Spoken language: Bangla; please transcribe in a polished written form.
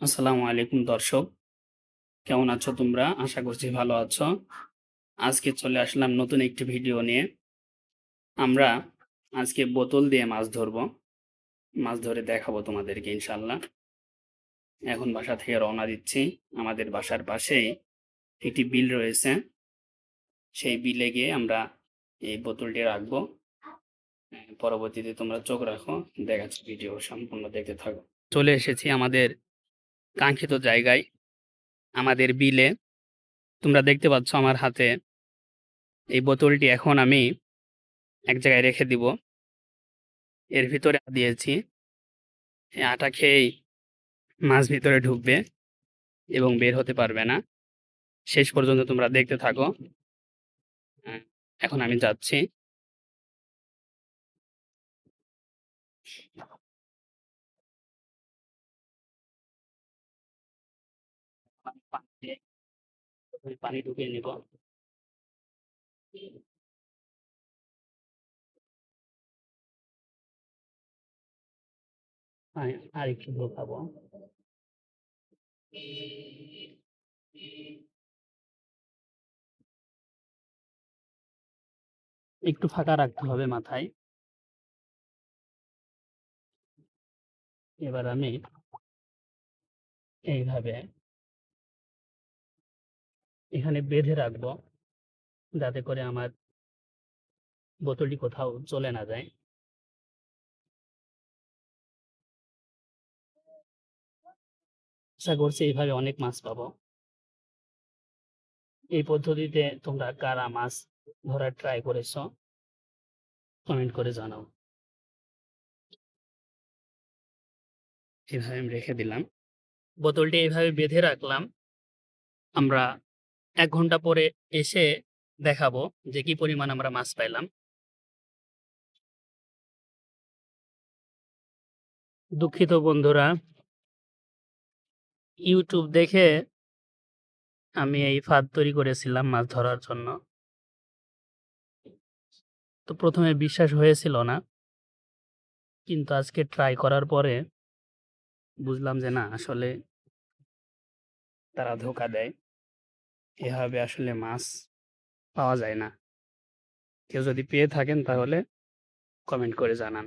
আসসালামু আলাইকুম দর্শক। কেমন আছো তোমরা? আশা করছি ভালো আছো। আজকে চলে আসলাম নতুন একটি ভিডিও নিয়ে। আমরা আজকে বোতল দিয়ে মাছ ধরবো। মাছ ধরে দেখাবো তোমাদেরকে ইনশাআল্লাহ। এখন বাসা থেকে রওনা দিচ্ছি। আমাদের বাসার পাশেই একটি বিল রয়েছে। সেই বিলে গিয়ে আমরা এই বোতলটি রাখবো। পরবর্তীতে তোমরা চোখ রাখো। দেখাচ্ছি ভিডিও সম্পূর্ণ দেখতে থাকো। চলে এসেছি আমাদের কাঙ্ক্ষিত জায়গায়, আমাদের বিলে। তোমরা দেখতে পাচ্ছ আমার হাতে এই বোতলটি এখন আমি এক জায়গায় রেখে দিব। এর ভিতরে দিয়েছি। এই আটা খেয়েই মাছ ভিতরে ঢুকবে এবং বের হতে পারবে না। শেষ পর্যন্ত তোমরা দেখতে থাকো। হ্যাঁ, এখন আমি যাচ্ছি। পানি দিয়ে প্রথমে পানি ঢুকিয়ে নিব। আর একটু ঢোকাবো। একটু ফাঁকা রাখতে হবে মাথায়। এবার আমি এইভাবে এখানে বেঁধে রাখবো, যাতে করে আমার বোতলটি কোথাও চলে না যায়। আশা করছি এইভাবে অনেক মাছ পাবো। এই পদ্ধতিতে তোমরা কারা মাছ ধরার ট্রাই করেছো কমেন্ট করে জানাও। এভাবে আমি রেখে দিলাম। বোতলটি এইভাবে বেঁধে রাখলাম। আমরা ১ ঘন্টা পরে এসে দেখাবো যে কি পরিমাণ আমরা মাছ পাইলাম। দুঃখিত বন্ধুরা, YouTube দেখে আমি এই ফাঁদ তৈরি করেছিলাম মাছ ধরার জন্য। তো ১ম এ বিশ্বাস হয়েছিল না। কিন্তু আজকে ট্রাই করার পরে বুঝলাম যে না, আসলে তারা ধোঁকা দেয়। এভাবে আসলে মাছ পাওয়া যায় না। কেউ যদি পেয়ে থাকেন তাহলে কমেন্ট করে জানান।